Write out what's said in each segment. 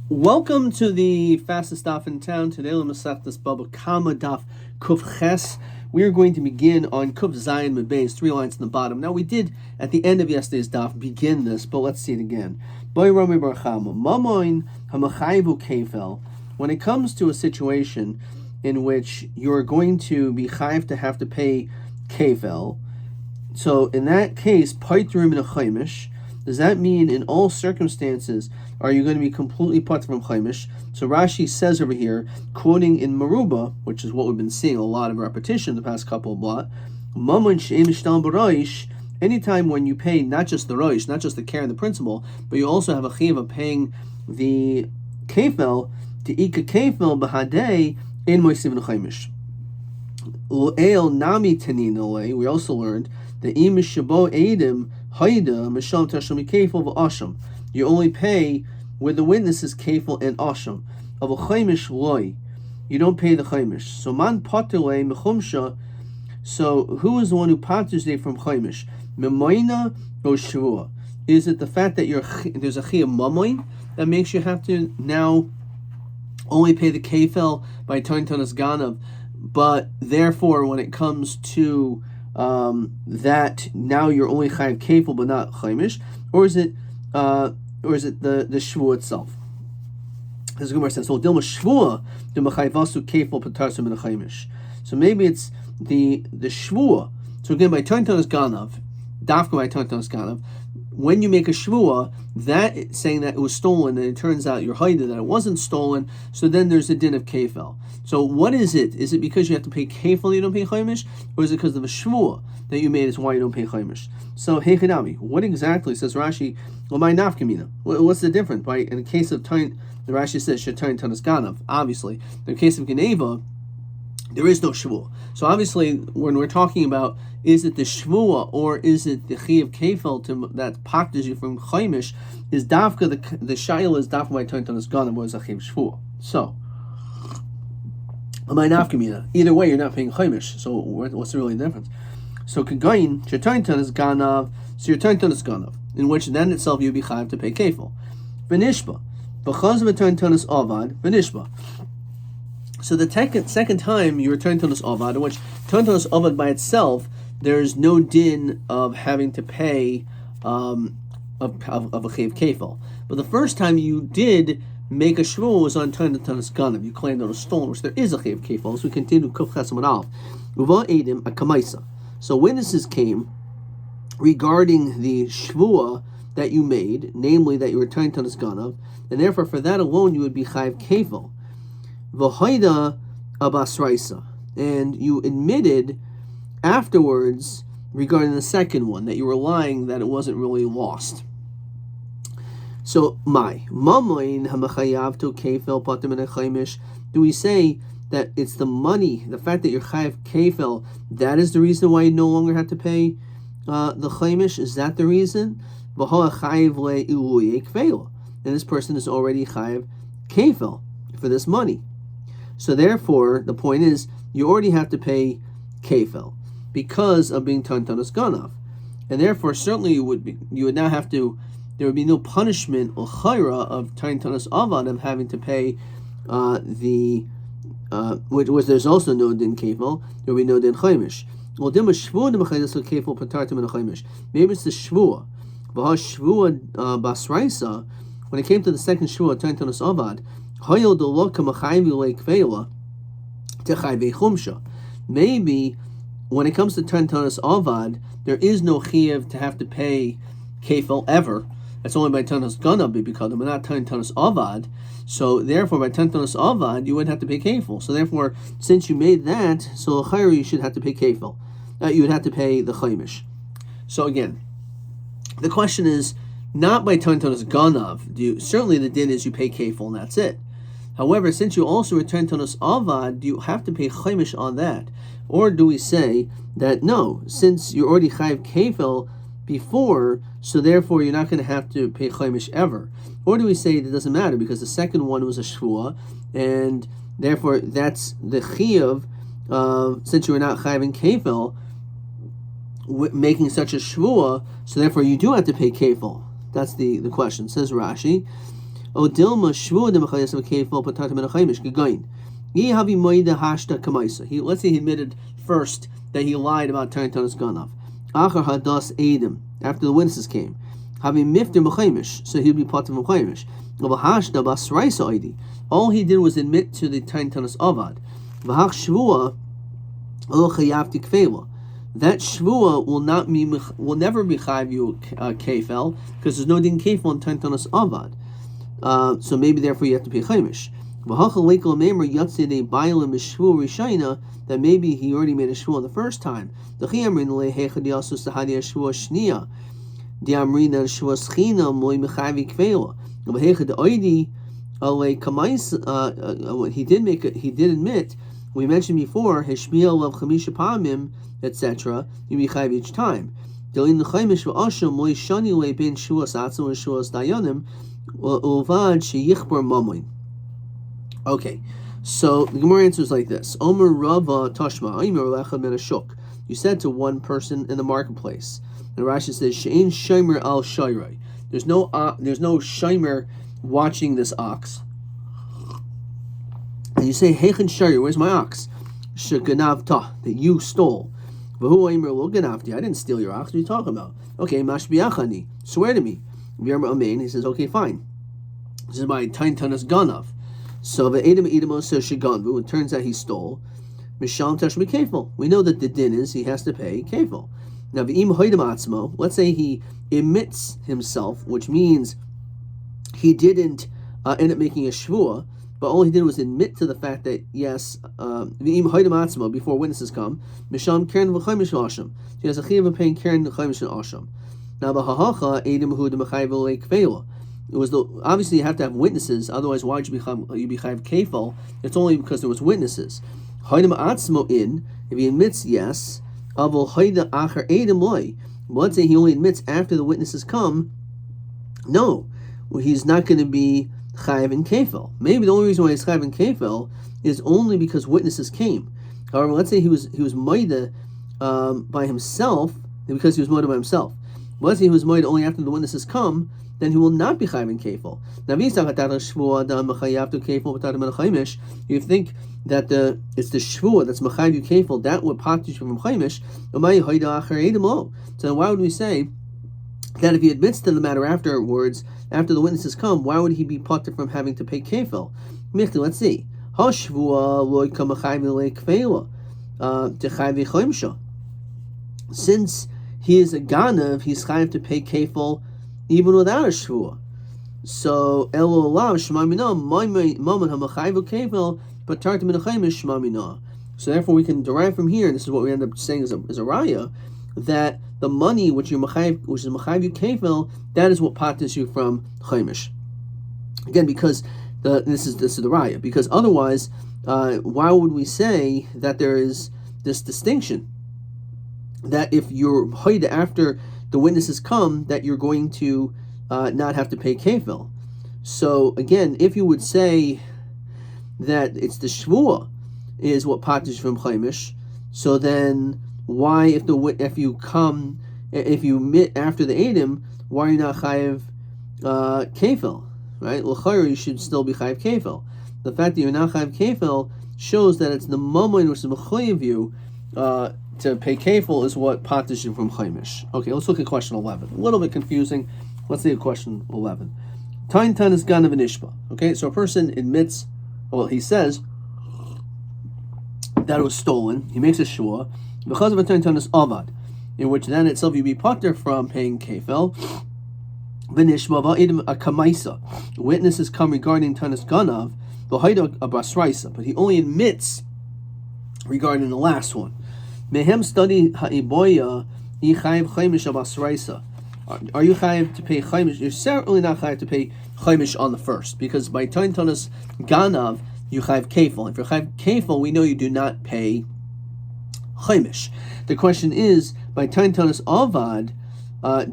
Welcome to the fastest daf in town. Today, Masechtas Bava Kama Daf Kuf Ches. We are going to begin on Kuf Zayin Mebeis, 3 lines in the bottom. Now, we did at the end of yesterday's daf begin this, but let's see it again. When it comes to a situation in which you're going to be chayiv to have to pay kefel, so in that case, paitrim in a chaimish. Does that mean in all circumstances are you going to be completely patur from chaimish? So Rashi says over here, quoting in Maruba, which is what we've been seeing a lot of repetition the past couple of blot, anytime when you pay not just the roish, not just the care and the principal, but you also have a chiv of paying the kefel, to ika kefel b'hadei in moisiv chaimish. L'el nami tanin. We also learned that im shabo edim haida misham tashmi kefil v'asham. You only pay with the witnesses kefil and asham. Of a chaimish loy, you don't pay the chaimish. So man patile mechumsha. So who is the one who paters today from chaimish? Memoina or shvua? Is it the fact that there's a chiyuv mamoin that makes you have to now only pay the kefil by tanas ganav? But therefore, when it comes to that, now you're only chayiv kefil but not chaimish, or is it the shvua itself? As Gemara says, so dilma shvua dilma chayvasu kefil patarsim in chaimish. So maybe it's the shvua. So again, by tanas ganav, dafka by tanas ganav, when you make a shvua, that saying that it was stolen, and it turns out you're haida that it wasn't stolen, so then there's a din of kefil. So what is it? Is it because you have to pay kefil you don't pay chaimish, or is it because of a shvua that you made is why you don't pay chaimish? So hechinami, what exactly, says Rashi, my nafkamina? What's the difference? In the case of tain, the Rashi says shetain tanas ganav. Obviously, in the case of geneva, there is no shvua. So obviously, when we're talking about is it the shvua or is it the chiyuv kefil that pakters you from chaimish, is dafka the shayla is dafka by taintanas ganav was a chiyuv shvua. So, either way, you're not paying chaimish. So what's really the difference? So kagayin shetaintanas ganav, so you're taintanas ganav, in which then itself you'd be chayav to pay kefil. V'nishba b'chaz v'taintanas avad v'nishba. So the second time you return to this avad, in which taintanas avad by itself, there's no din of having to pay of a chayv kefil. But the first time you did make a shvua was on taintanas ganav. You claimed that it was stolen, which there is a chayv kefil. So we continue kuf chesam alf. Uva edim a kamaisa. So witnesses came regarding the shvua that you made, namely that you were taintanas ganav, and therefore for that alone you would be chayv kefil. V'haida abasraisa, and you admitted afterwards regarding the second one that you were lying, that it wasn't really lost. So mamoin hamachayav to kefil patim and chaimish. Do we say that it's the money, the fact that you're chayav kefil, that is the reason why you no longer have to pay the chaimish? Is that the reason? And this person is already chayav kefil for this money. So therefore, the point is, you already have to pay kefil because of being taintanas ganav, and therefore, certainly you would now have to. There would be no punishment or chayra of taintanas avad of having to pay which there's also no din kefil. There would be no din chaimish. Well, dim shvua dim kefil patartim and chaimish. Maybe it's the shvua. Shvua basraisa. When it came to the second shvua, taintanas avad. Maybe when it comes to taintanas avad, there is no chiyuv to have to pay kefil ever. That's only by taintanas ganav because but not taintanas avad. So therefore, by taintanas avad, you wouldn't have to pay kefil. So therefore, since you made that, so chayru you should have to pay kefil. You would have to pay the chaimish. So again, the question is not by taintanas ganav. Certainly the din is you pay kefil and that's it. However, since you also return taintanas avad, do you have to pay chaimish on that? Or do we say that no, since you already chayiv kefil before, so therefore you're not going to have to pay chaimish ever? Or do we say that it doesn't matter because the second one was a shvua, and therefore that's the chiyuv, since you were not chayiving kefil, making such a shvua, so therefore you do have to pay kefil. That's the question. Says Rashi, O dilma shvu de mechayes of kefil patat min chaimish gegain. Ye havi moida hashta kamaisa. Let's say he admitted first that he lied about turning Tanis Ganav. Achar hadas edim, after the witnesses came. Having mifter mechaimish, so he'd be part of mechaimish. V'hashta basraisa oidi. All he did was admit to the turning Tanis Avad. V'hach shvua lo chayavti kfela. That shvua will never be chayav you kefel, because there's no din kefel in turning Tanis Avad. So maybe therefore you have to pay chaimish. That maybe he already made a shvua the first time. He did admit, we mentioned before, his shmiel of chamisha pamim, etc. You be chayav each time. Okay, so the Gemara answers like this: Omer Rava Tashma, you said to one person in the marketplace. And Rashi says, She'in Shomer al Shairai. There's no Shomer watching this ox. And you say, Heichen Shairai, where's my ox? Sheganavta, that you stole. V'hu Omer lo ganavti, I didn't steal your ox. What are you talking about? Okay, Mashbiachani, swear to me. V'yarma Amen. He says, okay, fine. This is my Tain Tanas Ganav. So the Edom Edom says Shiganvu. It turns out he stole. Misham Tashmi Kefil. We know that the din is he has to pay Kefil. Now V'im Hoydem Atzmo. Let's say he admits himself, which means he didn't end up making a shvua, but all he did was admit to the fact that yes, V'im Hoydem Atzmo, before witnesses come. Misham Keren V'chaimish Asham. He has a chiyav of paying Keren V'chaimish Asham. Now the Hahacha Edom Hu Demachayvel Kefela. It was obviously you have to have witnesses, otherwise why would you be chayav kefil? It's only because there was witnesses. Hoydem atzmo in, if he admits yes, avol hoyda acher edem loy. Let's say he only admits after the witnesses come. No, he's not going to be chayav in kefil. Maybe the only reason why he's chayav in kefil is only because witnesses came. However, let's say he was moida by himself, because he was moida by himself. Let's say he was moida only after the witnesses come. Then he will not be chayav in kefil. Now, you think that it's the shvua that's mechayav you kefil, that would patish from chaimish. So why would we say that if he admits to the matter afterwards, after the witnesses come, why would he be patur from having to pay kefil? Let's see. Since he is a ganav, he's chayav to pay kefil even without a shvua. So so therefore we can derive from here, and this is what we end up saying as a raya, that the money which is mechayiv you kefil, that is what patis you from chaimish. Again, because this is the raya. Because otherwise, why would we say that there is this distinction that if you're hoida after the witnesses come, that you're going to not have to pay kefil? So again, if you would say that it's the shvua is what patish from chaimish, so then why, if you admit after the edim, why are you not chayiv kefil? Right? L'chayr, you should still be chayiv kefil. The fact that you're not chayiv kefil shows that it's the moment which is mechayiv you to pay kefil is what patish you from chaimish. Okay, let's look at question 11. A little bit confusing. Let's see at question 11. Tain is ganav v'nishba. Okay, so a person admits, well, he says that it was stolen. He makes a shua because of a tain is avad, in which then itself you be patur from paying kefil. V'nishba v'edim a kamaisa. Witnesses come regarding tain ganav v'hayda a basraisa, but he only admits regarding the last one. Mehem study ha'iboya yichayiv chaimish abasraisa. Are you chayiv to pay chaimish? You're certainly not chayiv to pay chaimish on the first, because by tain tanas ganav you chayiv kefil. If you're chayiv kefil, we know you do not pay chaimish. The question is, by tain tanas avad,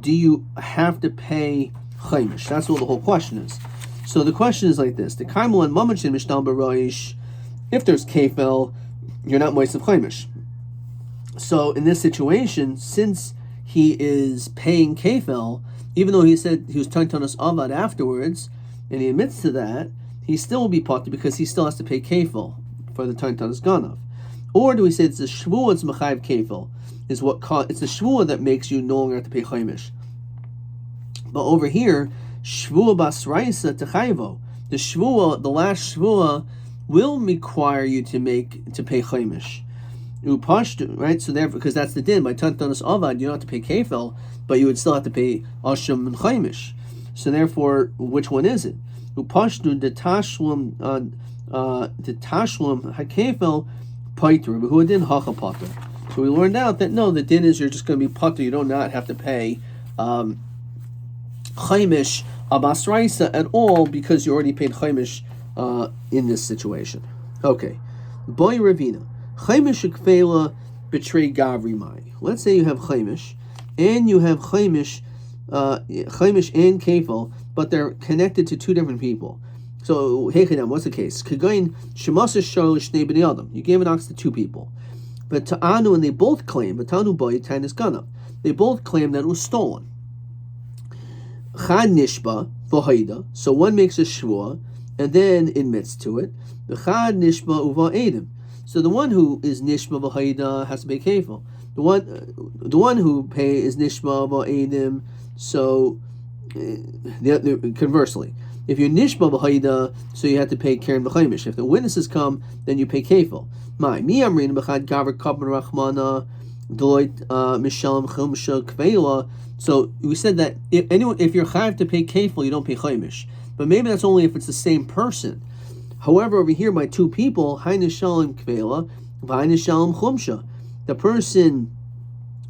do you have to pay chaimish? That's what the whole question is. So the question is like this: the kaimel and mamachin mishtal b'roish. If there's kefil, you're not moist of chaimish. So in this situation, since he is paying kefil, even though he said he was tain tanas avad afterwards, and he admits to that, he still will be potter because he still has to pay kefil for the time tanas ganav. Or do we say it's the shvuah it's mechayiv kefil? It's the shvuah that makes you no longer have to pay chaimish. But over here, shvuah basraisa techayvo. The shvuah, the last shvuah, will require you to pay chaimish. Upashtu, right? So therefore, because that's the din. By tantanas avad, you don't have to pay kefil, but you would still have to pay asham and chaimish. So therefore, which one is it? Upashtu detashlum hakefil paiter, but who din hacha pater. So we learned out that no, the din is you're just going to be pater. You do not have to pay chaimish abasraisa at all because you already paid chaimish in this situation. Okay, boy Ravina. Chaimish ukfela betray gavri mai. Let's say you have chaimish, and you have chaimish and kefil, but they're connected to two different people. So hechidam, what's the case? Kagain shemasa shor l'shnei bnei adam. You gave an ox to two people, but ta'anu, and they both claim, but ta'anu boy tainus ganav. They both claim that it was stolen. Chad nishba v'haida. So one makes a shvua and then admits to it. The chad nishba uva edim. So the one who is nishma v'haida has to pay kefil. The one who is nishma v'edim. So conversely, if you're nishma v'haida, so you have to pay keren v'chaimish. If the witnesses come, then you pay kefil. Mi amrin b'chad gaver kapman rachmana deloit mishalim chumsha kveila. So we said that if you're chayav to pay kefil, you don't pay chaimish. But maybe that's only if it's the same person. However, over here by two people, haynishalim kvela, vaynishalim chumsha. The person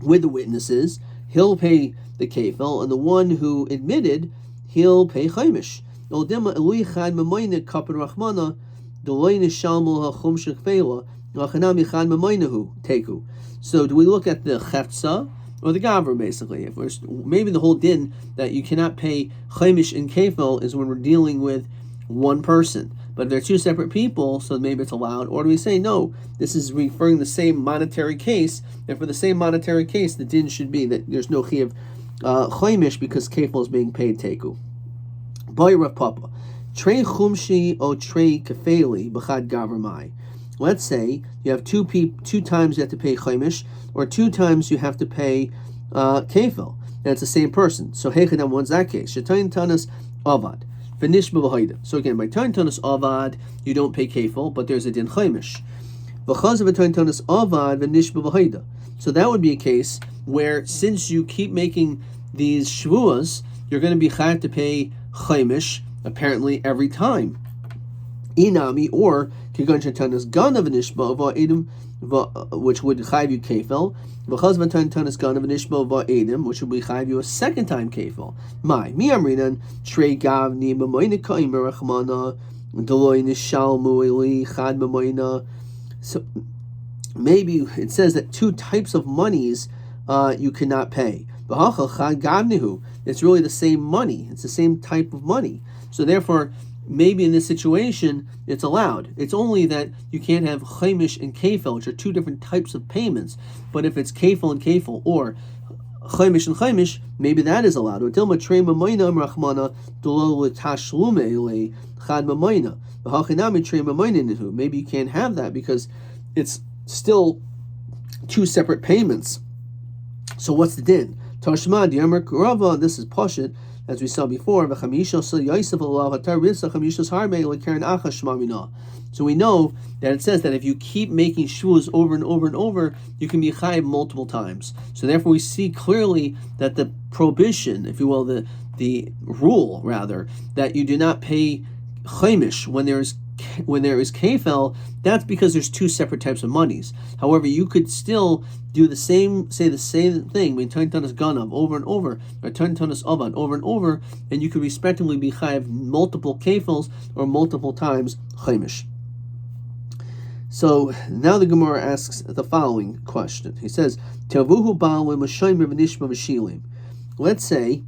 with the witnesses, he'll pay the kefil, and the one who admitted, he'll pay chaimish. Oldema elui chad memayne kapar rachmana, deloy nishalmul hachumsha kvela, lachanami chad memaynehu teku. So do we look at the cheftza or the gavra basically? If maybe the whole din that you cannot pay chaimish and kefil is when we're dealing with one person. But if they're two separate people, so maybe it's allowed. Or do we say, no, this is referring to the same monetary case, and for the same monetary case, the din should be that there's no chiyav chaimish because kefil is being paid teku. Boy Rav Papa, trei chumshi o trei kefeli b'chad gavramai. Let's say you have two times you have to pay chaimish, or two times you have to pay kefil, and it's the same person. So hechadam, what's that case? Shetayin tanas avad. So again, by time tanas avad, you don't pay kefil, but there's a din chaimish. So that would be a case where, since you keep making these shvuas, you're going to be chayav to pay chaimish apparently every time. Inami, or kigan shetanas ganav nishba va'edim, which would chayav you kefil. Because of tanas ganav nishba va'edim, which would be chayav you a second time kefil. Mi amrinan trei gavni b'mayne ka'im berachmana deloy nishalmu eli chad b'mayna. So maybe it says that two types of monies you cannot pay. It's really the same money. It's the same type of money. So therefore, maybe in this situation, it's allowed. It's only that you can't have chaimish and kefil, which are two different types of payments. But if it's kefil and kefil, or chaimish and chaimish, maybe that is allowed. Maybe you can't have that because it's still two separate payments. So what's the din? Tashma di'amar Rava, this is Pashit, as we saw before. So we know that it says that if you keep making shuas over and over and over, you can be chayiv multiple times. So therefore we see clearly that the prohibition, if you will, the rule rather, that you do not pay chaimish when there is kefil, that's because there's two separate types of monies. However, you could still do the same thing, mean ten tanas ganav over and over, or ten tanas avad over and over, and you could respectively be chayiv multiple kefils or multiple times chaimish. So now the Gemara asks the following question. He says, "Tavuhu ba'al v'mashaymer v'nishma v'shilim." Let's say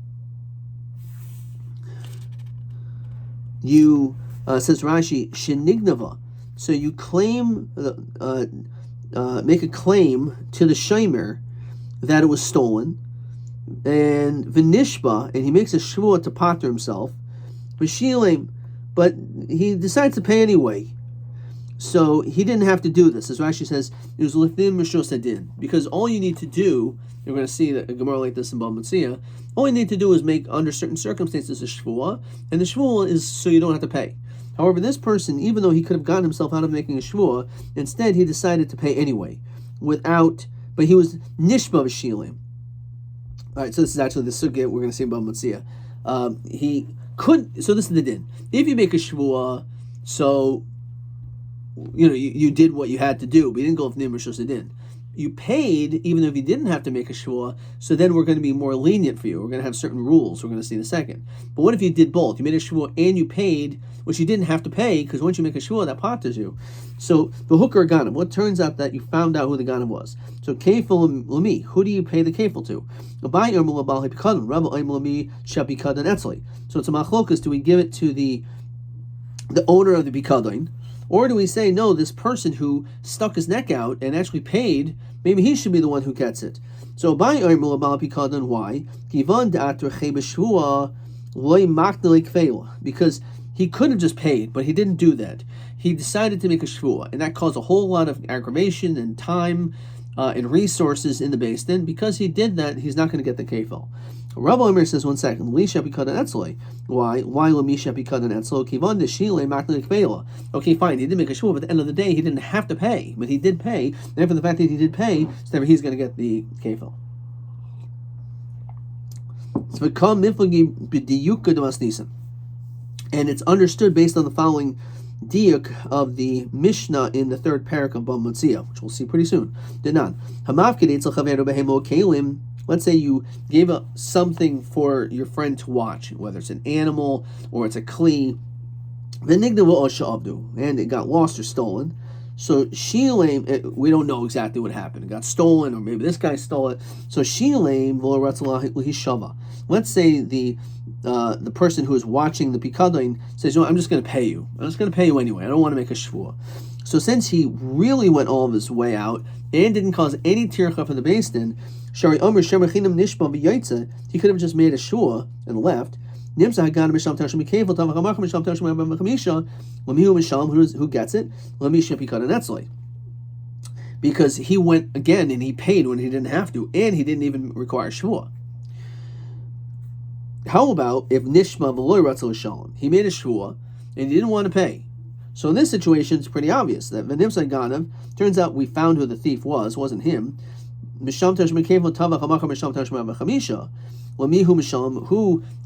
you says Rashi shenignava. So you claim, make a claim to the shomer that it was stolen, and v'nishba, and he makes a shvua to pater himself, V'shilim, but he decides to pay anyway. So he didn't have to do this. As Rashi says, it was l'fnim rishos hadin, because all you need to do, you're going to see that a Gemara like this in Bava Metzia, all you need to do is make, under certain circumstances, a shvuah, and the shvuah is so you don't have to pay. However, this person, even though he could have gotten himself out of making a shvuah, instead he decided to pay anyway, but he was nishba v'shilim. All right, so this is actually the sugya we're going to see in Bava Metzia. So this is the din. If you make a shvuah, so you did what you had to do, but you didn't go with Nimr Shosadin. You paid, even if you didn't have to make a shvuah, so then we're going to be more lenient for you. We're going to have certain rules we're going to see in a second. But what if you did both? You made a shvuah and you paid, which you didn't have to pay, because once you make a shvuah, that potters you. So, the hooker ganim, what turns out that you found out who the ganim was. So, kefil lami, who do you pay the kefil to? So, it's a machlokas, do we give it to the owner of the bikadon? Or do we say, no, this person who stuck his neck out and actually paid, maybe he should be the one who gets it. So, why? Because he could have just paid, but he didn't do that. He decided to make a shvuah, and that caused a whole lot of aggravation and time and resources in the Beis Din. Because he did that, he's not going to get the kefil. Rabbi Omer says, 1 second. Why? Why Lamisha Pikadan Etzlo? Kivan de Shile Maklik Vela. Okay, fine. He didn't make a shvuah, but at the end of the day, he didn't have to pay. But he did pay. And for the fact that he did pay, so therefore he's going to get the kefil. And it's understood based on the following diuk of the Mishnah in the third parak of Bava Metzia, which we'll see pretty soon. Let's say you gave something for your friend to watch, whether it's an animal or it's a kli, and it got lost or stolen. So Shilem, we don't know exactly what happened. It got stolen, or maybe this guy stole it. So Shilem v'lo. Let's say the person who is watching the pikadon says, I'm just going to pay you. I'm just going to pay you anyway. I don't want to make a shvuah. So since he really went all of his way out and didn't cause any tircha for the Beis Din, he could have just made a shvuah and left. Who gets it? Because he went again and he paid when he didn't have to, and he didn't even require shvuah. How about if nishma v'loy ratzal shalom? He made a shvuah and he didn't want to pay. So in this situation, it's pretty obvious that v'nimsai ganav. Turns out we found who the thief was. Wasn't him. Who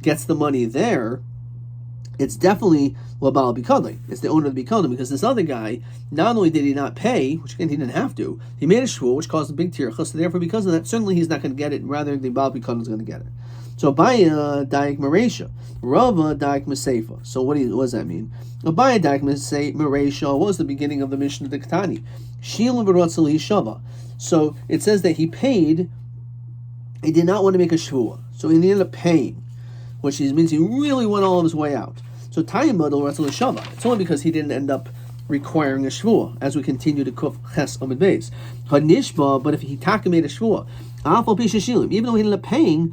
gets the money there? It's definitely Labal Bikadli. It's the owner of the Bikadli, because this other guy, not only did he not pay, which again he didn't have to, he made a shvuah, which caused a big tircha, so therefore because of that, certainly he's not going to get it, rather the Baal Bikadli is going to get it. So Abaya Daik Maresha, Rava Daik Maseifa. So what does that mean? Abaya Daik Maresha was the beginning of the Mishnah of the Ketani. Shilam V'Ratzal Shava. So it says that he paid, he did not want to make a shvuah, so he ended up paying, which means he really went all of his way out. So Tayyimad al-Ratzal Shava. It's only because he didn't end up requiring a shvuah, as we continue to kuf ches amid beis. Hadnishba, but if he taka made a shvuah, even though he ended up paying,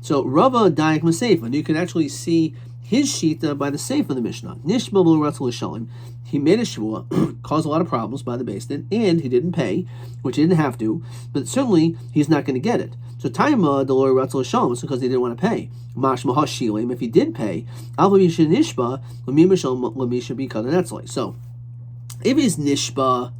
so Rava Daik Maseifa, and you can actually see his shita by the seif of the Mishnah. Nishba Ratzal Shalom. He made a shvuah, caused a lot of problems by the Beis Din, and he didn't pay, which he didn't have to, but certainly he's not going to get it. So Taima Delor Ratzal Shalom is because he didn't want to pay. Mashma Hashilim, if he did pay, Alvavisha Nishba, Lamimashal Lamisha Bikadon Etzli. So if he's Nishba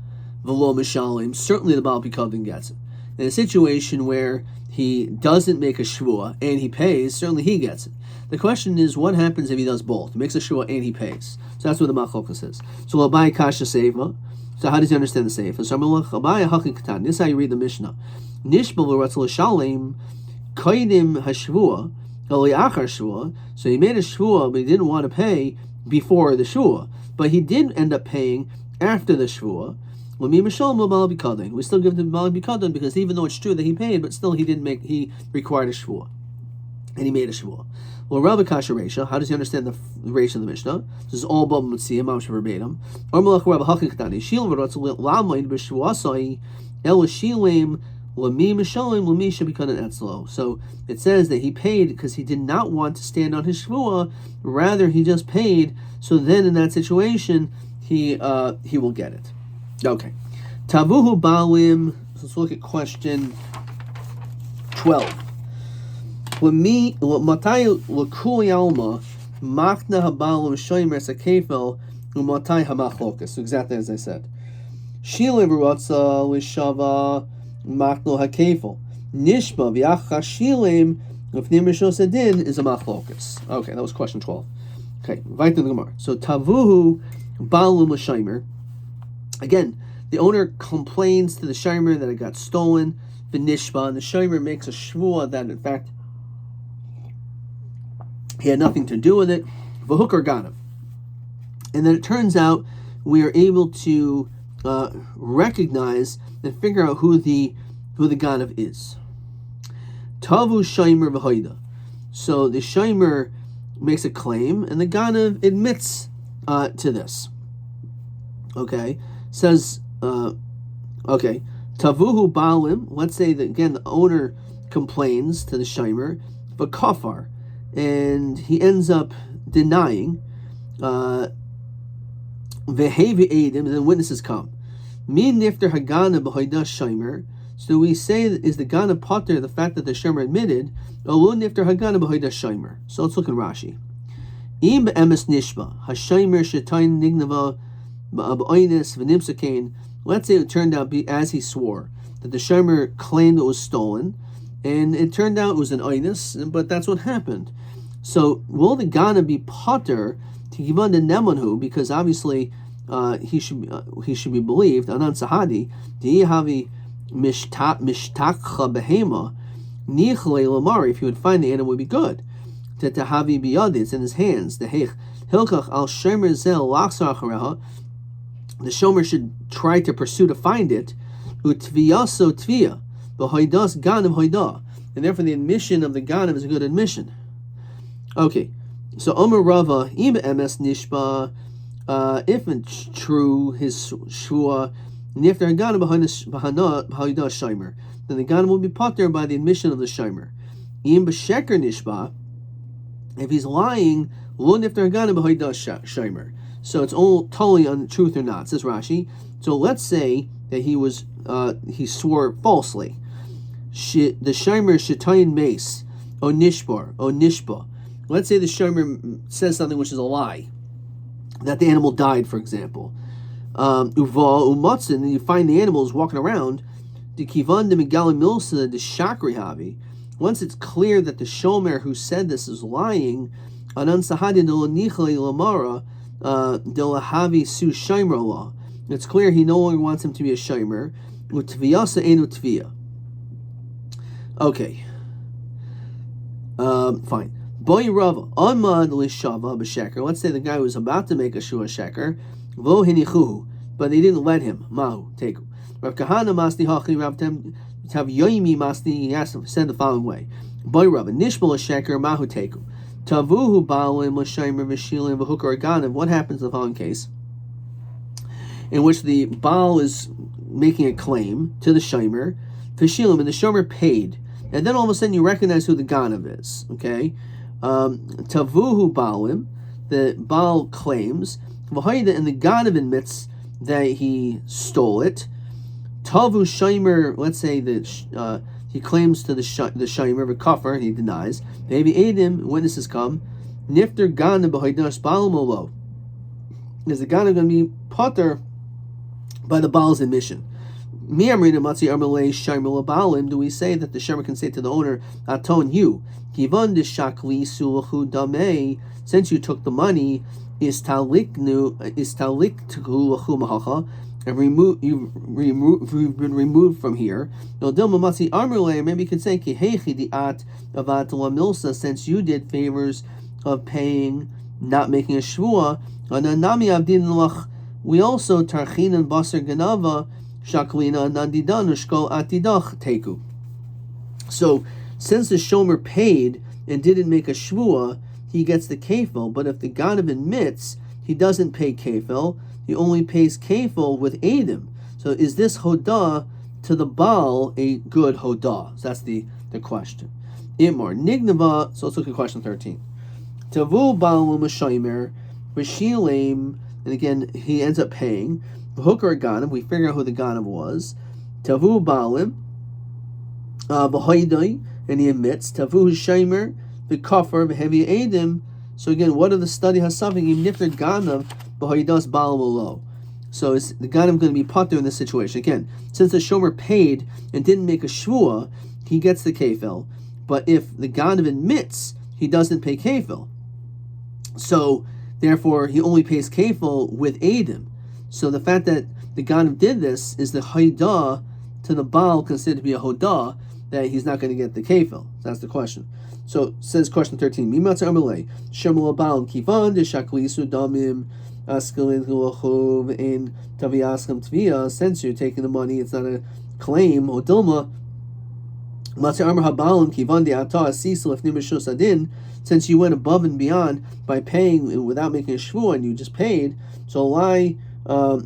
Velo Mishalim, certainly the Baal Bikadon gets it. In a situation where he doesn't make a shvuah and he pays, certainly he gets it. The question is, what happens if he does both? He makes a shvuah and he pays. So that's what the machlokas is. So Labai Kasha Seifa. So how does he understand the Seifa? So this is how you read the Mishnah. Nishbal Ratzal Shalim Kaidim Hashvuah Achar Shvuah. So he made a shvuah, but he didn't want to pay before the shvuah. But he did end up paying after the shvuah. We still give the Baal Bikadon because even though it's true that he paid, but still he required a shvuah. And he made a shvuah. Well, Rabbi Kasha Reisha, how does he understand the Reisha of the Mishnah? This is all Bava Metzia, Mamash verbatim. Or Malach Rabbi Hakik Tani, Shilim V'Ratzal Lamayin B'Shvuasai El Shilim Lami Mishalim, Lami Shabikanan Etzlo. So it says that he paid because he did not want to stand on his shvuah. Rather, he just paid. So then, in that situation, he will get it. Okay. Tavuhu Balim. Let's look at question 12. Matai Lakuli Alma Machna Habalim Shoimer Sakefel Umatai Hamachlokas. Exactly as I said. Shilim Ruatza Lishava Machno Hakefel. Nishma V'Acha Shilim Lefnim Rishos Adin is a Machlokas. Okay, that was question 12. Okay, right to the Gemara. So Tavuhu Balim L'Shoimer. Again, the owner complains to the shomer that it got stolen. The nishba, and the shomer makes a shvuah that in fact he had nothing to do with it. V'hukar ganav, and then it turns out we are able to recognize and figure out who the ganav is. Tavu shomer v'hoida. So the shomer makes a claim, and the ganav admits to this. Okay, says. Okay, tavuhu balim. Let's say that again the owner complains to the shomer, but kafar, and he ends up denying. Vehevi edim, and then witnesses come. Min nifter hagana b'hoida shomer. So we say is the gana potter the fact that the shomer admitted? Olu nifter hagana b'hoida shomer. So let's look at Rashi. Im be'emes nishba hashomer shetayin nignava ba'oines v'nimsakain. Let's say it turned out as he swore that the shomer claimed it was stolen, and it turned out it was an oinus, but that's what happened. So will the gana be potter to give on the nemanhu, because obviously he should be believed. Anan sahadi dihavi mishtakcha behema nichle lamari. If you would find the animal, would be good. Tetahavi biyadi, it's in his hands. The heich hilkach al shomer zel lachsar achareha. The shomer should try to pursue to find it. Utviyaso tviya, v'hoidas ganav hoidah, and therefore the admission of the ganav is a good admission. Okay, so Omer Rava im emes nishba. If it's true, his shvua nifter ganav b'hoidah shomer, then the ganav will be potter by the admission of the shomer. Im b'sheker nishba. If he's lying, lo nifter ganav b'hoidah shomer. So it's all totally on truth or not, says Rashi. So let's say that he swore falsely. The shomer shetayin mace, o nishba. Let's say the shomer says something which is a lie, that the animal died, for example. Uva umatzin, and you find the animal is walking around. The kivan de megali milsa de shakri havi. Once it's clear that the shomer who said this is lying, anan sahadi no nichle lamara. Su law. It's clear he no longer wants him to be a shomer. Utviyasa enu tviya. Okay. Fine. Boy Rava Amad Lishava b'sheker. Let's say the guy was about to make a shua sheker, vo hinichuhu, but they didn't let him. Mahu teku. Rav Kahana Masni Hachi Rav Yomi Masni said the following way. Boy Rava Nishmal sheker Mahu teku. Tavuhu balim l'shomer v'shilim v'hukar ganav. What happens in the following case, in which the baal is making a claim to the shomer, v'shilim, and the shomer paid, and then all of a sudden you recognize who the ganav is. Okay, tavuhu balim, the baal claims v'hoida, and the ganav admits that he stole it. Tavu shomer, let's say that he claims to the shomer v'kafar, and he denies. Maybe Adim, witnesses come. Nifter gana b'hoidash baal molo. Is the gana going to be potter by the baal's admission? Do we say that the shomer can say to the owner, Aton you, since you took the money, and you've been removed from here. Maybe you could say, since you did favors of paying, not making a shvua, we also tarchinan basar ganava shaklina nandidan ushkol atidach teku. So since the shomer paid and didn't make a shvua, he gets the kefil. But if the ganav admits he doesn't pay kefil, he only pays kefil with edim. So is this hodah to the Baal a good hodah? So that's the question. Imar nignava. So let's look at question 13. Tavu Baal Mashaimer V'Shilem, and again he ends up paying. V'Hooker Ganav. We figure out who the Ganav was. Tavu Baalim V'Hoidai, and he admits Tavu Shaimer V'Kafar V'Hevi Edim. So again, what are the study hasaving im nifter Ganav V'Hoidas Baal Lo? So is the Ganav going to be potter in this situation? Again, since the Shomer paid and didn't make a shvua, he gets the kefil. But if the Ganav admits, he doesn't pay kefil. So therefore, he only pays kefil with Edim. So the fact that the Ganav did this is the haidah to the Baal considered to be a hodah that he's not going to get the kefil. That's the question. So says question 13. Mimatz Amalei Shemul Baal Kivan de Shaklisu Damim. Since you're taking the money, it's not a claim. Since you went above and beyond by paying without making a shvua and you just paid, so I should go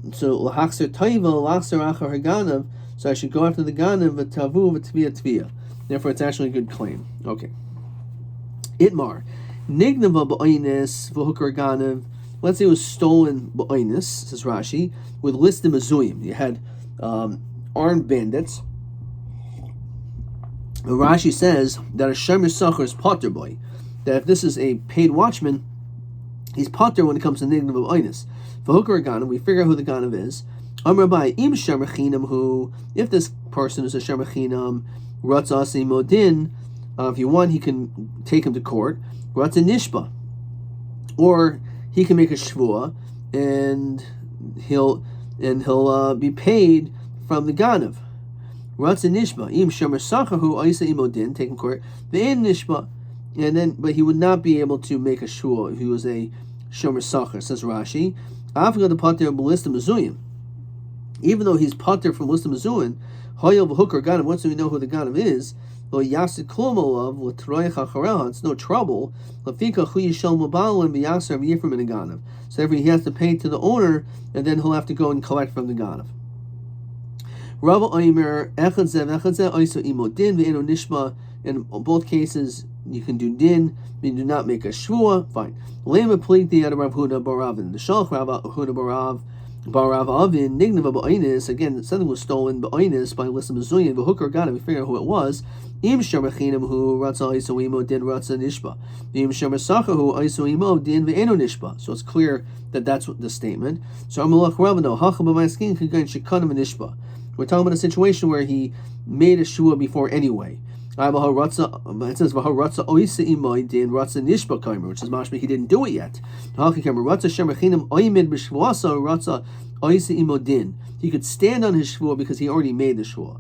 after the ganav. Therefore, it's actually a good claim. Okay. Itmar nignava ba'oines v'hukar ganav. Let's say it was stolen b'oinus, says Rashi, with listim azuyim. You had armed bandits. And Rashi says that a shemer sacher is potter boy. That if this is a paid watchman, he's potter when it comes to nignav b'oinus. V'hukar ganav, we figure out who the ganav is. Rabbi im shemer chinam, who, if this person is a shemer chinam, ratza asi modin, if you want, he can take him to court. Ratza nishba, or he can make a shvua, and he'll be paid from the ganav. Ratza nishba im shemer sachahu aisa imodin, taking court the nishba, and then but he would not be able to make a shvua if he was a shemer sacher. Says Rashi, after the pater b'lista mezuyim, even though he's pater from lista mezuyim, hoyel v'hukar ganav. Once we know who the ganav is, it's no trouble. So therefore he has to pay to the owner, and then he'll have to go and collect from the ganav. In both cases, you can do din, you do not make a shvua. Fine. Barav Avin, Nignava Ba'oinus, again, something was stolen Ba'oinus by Lissa Mazuyan, the hooker got it, we figure out who it was. Im Shamachinam, who Ratza Isoimo, Din Ratza Nishba. Im Shamasacha, who Isoimo, Din Ve'eno Nishba. So it's clear that that's what the statement. So Amalach Rabano, Hachabamaiskin, Kigan Shikanim Nishba. We're talking about a situation where he made a shua before anyway. It says Vaharatza Oisa Imai Din Ratza Nishba Kaimer, which is mashma he didn't do it yet. Ratza Shemachinam Oimid Bishwasa Ratza Oisa Imodin. He could stand on his shvua because he already made the shvua.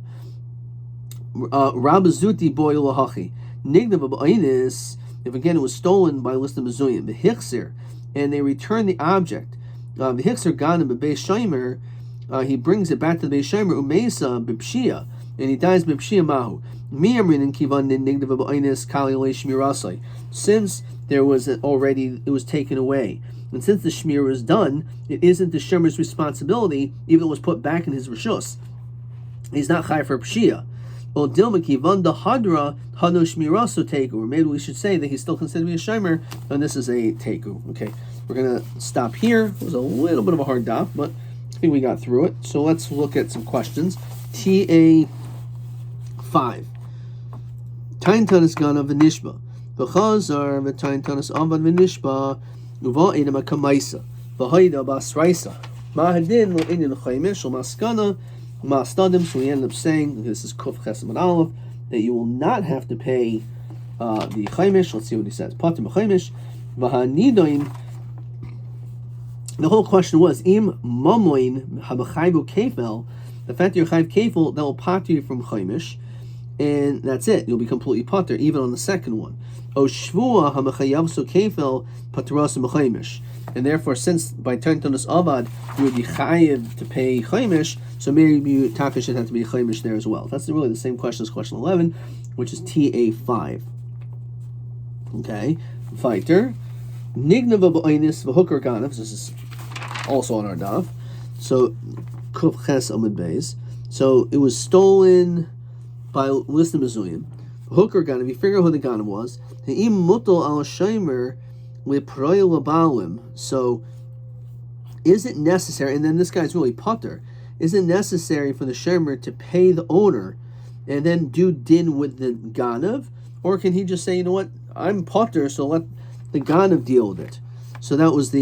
Rabazuti Boy Lahachi. Nignav Ba'ainis, if again it was stolen by Lista Mezuyim, the Hichsir, and they return the object. The Hichsir Ganim Bebeis Shaimer, he brings it back to the Beis Shaimer Umeisa Bipshia, and he dies Bipshia Mahu. Since there was already, it was taken away, and since the shmir was done, it isn't the shemer's responsibility, even though it was put back in his rishus. He's not chai for pshia. Or maybe we should say that he's still considered to be a shemer, and this is a teku. Okay, we're gonna stop here. It was a little bit of a hard daf, but I think we got through it. So let's look at some questions. TA 5. Tain tanis gana v'nishba. V'chazar v'tain tanis avad v'nishba. Uva edem ha-kamaisa. V'haida basraisa. Ma'hadin lo'inin l'chaimish l'maskana. Ma'astadim. So we ended up saying, this is Kuf Chesem and Aleph, that you will not have to pay the chaimish. Let's see what he says. Patim chaimish. V'hanidoim. The whole question was, im mamoin habachayvu kefel. The fact that you're chayv kefel, that will pater you from chaimish. And that's it. You'll be completely pater, even on the second one. O shvua hamachayav so kefel pateras mechaimish. And therefore, since by Tantanus Avad you would be chayiv to pay chaimish, so maybe taka should have to be chaimish there as well. That's really the same question as question 11, which is TA5. Okay, fighter. Nignava ba'oinis v'hooker ganav. This is also on our daf. So kuf ches amud beis. So it was stolen by Listim Mezuyim. Hooker Ganav, you figure out who the Ganav was. So is it necessary, and then this guy's really putter, is it necessary for the Shemer to pay the owner and then do din with the Ganav? Or can he just say, you know what, I'm putter, so let the Ganav deal with it? So that was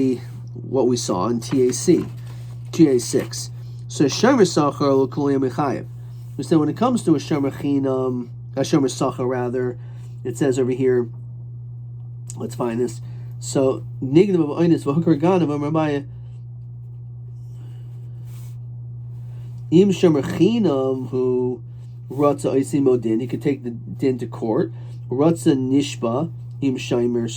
what we saw in TAC, GA6. So Shemer Sachar lo kol yom mechayev. We said when it comes to a Shemer Chinam, a Shemer Sachar rather, it says over here, let's find this. So Nigdav of Einis v'Hooker Ganav Rabbi Im Shemer Chinam who Ratza Oisi Modin, he could take the din to court. Ratza Nishba Im Shemer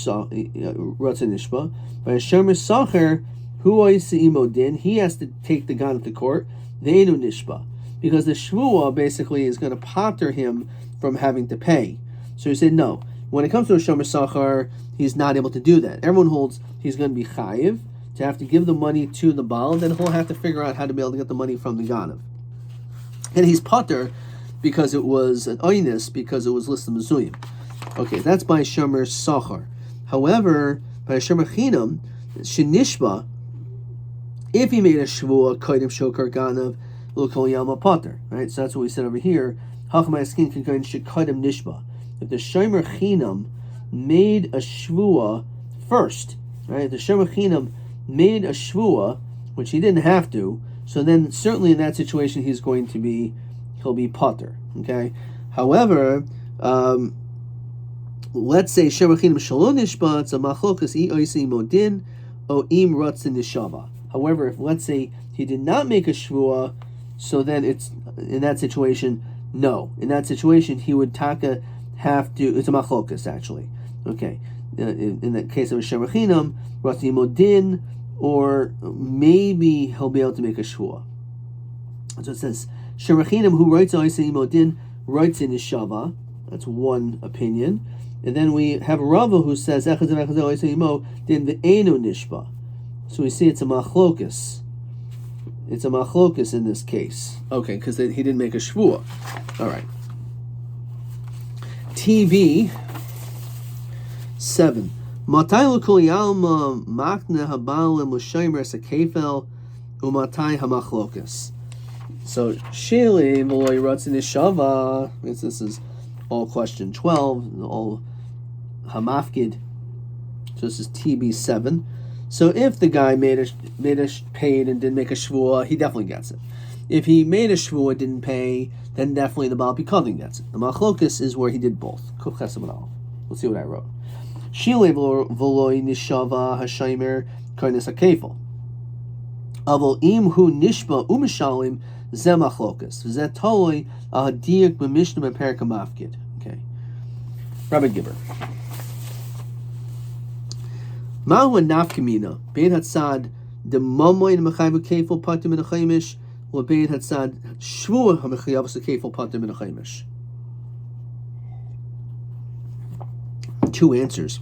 Ratza Nishba. By a Shemer Sachar who Oisi Modin, he has to take the Ganav to court. Ve'enu Nishba, because the Shvuah basically is going to pater him from having to pay. So he said no. When it comes to a Shomer Sachar, he's not able to do that. Everyone holds he's going to be chayiv to have to give the money to the Baal, then he'll have to figure out how to be able to get the money from the Ganav. And he's pater because it was an oinus, because it was listed mezuyim. Okay, that's by Shomer Sachar. However, by Shomer Chinam, Shenishba, if he made a Shvuah, Kodim Shokar Ganav, L'Kol Yama Pater, right? So that's what we said over here. Hachmai Skin Kankan Shekadim Nishba. If the Shomer Chinam made a Shvuah first, right? If the Shomer Chinam made a Shvuah, which he didn't have to, so then certainly in that situation he'll be Pater, okay? However, let's say Shomer Chinam Shalom Nishba, it's a Machlokas I Oisi Modin, O Im Ratzin Nishava. However, if let's say he did not make a shvuah, so then it's in that situation, no. In that situation, he would have to. It's a machlokas actually. Okay, in the case of a shemer chinam, rati modin, or maybe he'll be able to make a shvuah. So it says shemer chinam who writes oisei modin writes in nishava. That's one opinion, and then we have Rava who says echad oisei mo din ve'enu nishba. So we see it's a machlokas. It's a machlokas in this case. Okay, because he didn't make a shvuah. All right. TV 7. Matai l'kol yalma makna habalim l'shaymer sakefel umatai hamachlokas. So shili v'loy ratzin ishava. This is all question 12, all hamafkid. So this is TB 7. So if the guy paid and didn't make a shvuah, he definitely gets it. If he made a shvuah, didn't pay, then definitely the Baal Pikadin gets it. The machlokas is where he did both. Let's see what I wrote. Shile v'loy nishava hashaymer karnes hakefel. Avol im hu nishba umishalim ze machlokas. Ze toloi ahadiyik b'mishnah b'perik hamafkid. Okay. Rabbi Gibber. Mahu nafkamina bein hatzad the mamoin mechayiv kefil patim min achaymish, or bein hatzad shvuah hamechayav kefil patim min achaymish. Two answers.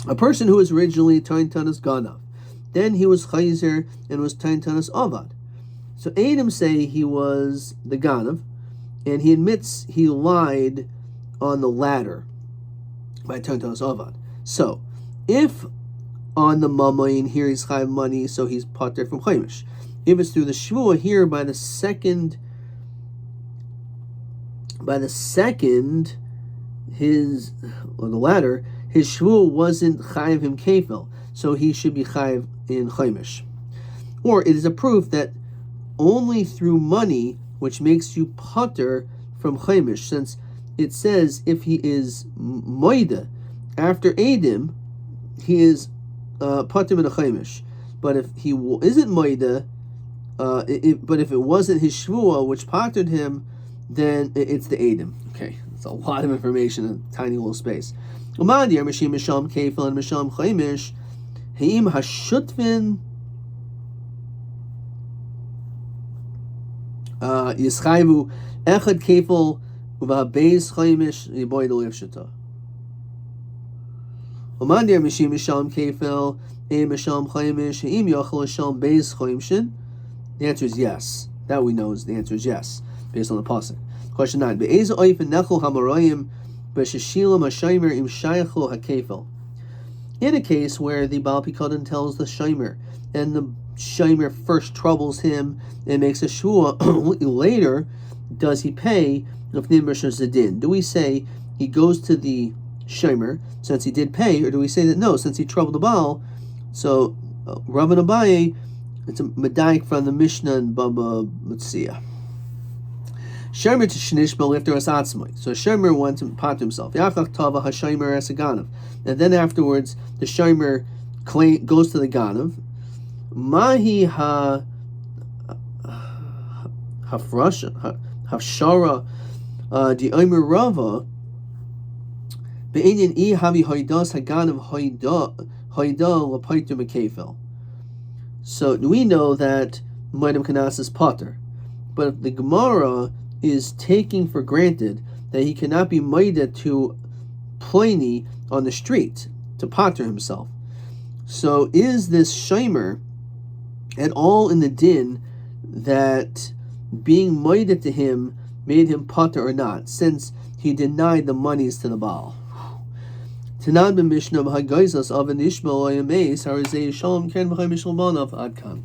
A person who was originally tain tanas ganav, then he was chayzer and was tain tanas avad. So Adam say he was the ganav, and he admits he lied on the latter by tain tanas avad. So if on the mamayin here he's chayav money, so he's pater from chaimish. If it's through the shvuah here by the second, his or the latter, his shvuah wasn't chayav him kefil, so he should be chayav in chaimish. Or it is a proof that only through money, which makes you pater from chaimish, since it says if he is moida after Adam, he is patim in a chaimish. But if he isn't moida, but if it wasn't his shvuah which patered him, then it's the Adam. Okay, it's a lot of information in a tiny little space. Umadir mishim misham kefil and misham chaimish heim hashutvin yischayvu echad kefil uvabeis chaimish yiboy delivshita. Umandir mishim misham kefil, ein misham chaimish, heim yachal misham beis chaimshin. The answer is yes. That we know is the answer is yes, based on the pasuk. Question 9. Be'ezu oifen nechol hamarayim b'sheshilam ha'shomer im shayachu ha'kefel. In a case where the Baal Pikoden tells the shomer, and the shomer first troubles him and makes a shua, later does he pay of Nimrish or Zedin? Do we say he goes to the shomer since he did pay, or do we say that no, since he troubled the Baal? So Rav and Abaye, it's a medayik from the Mishnah and Bava Mitzia. Shomer to shnishbel after asatzmoi. So shomer went to pot himself. Yachach tava hashomer asaganav. And then afterwards, the shomer goes to the ganav. Mahi hafshara di omer rava be'inyan I havi hoidas haganav hoida lapaitu mekefel. So we know that Moedem Kanas is potter, but the Gemara is taking for granted that he cannot be moeded to Pliny on the street to potter himself. So is this shomer at all in the din that being moeded to him made him potter or not, since he denied the monies to the Baal? Tanan b'mishnah b'hagaizas of an ishmael oyameis harizei shalom keren b'chay mishal banav adkan.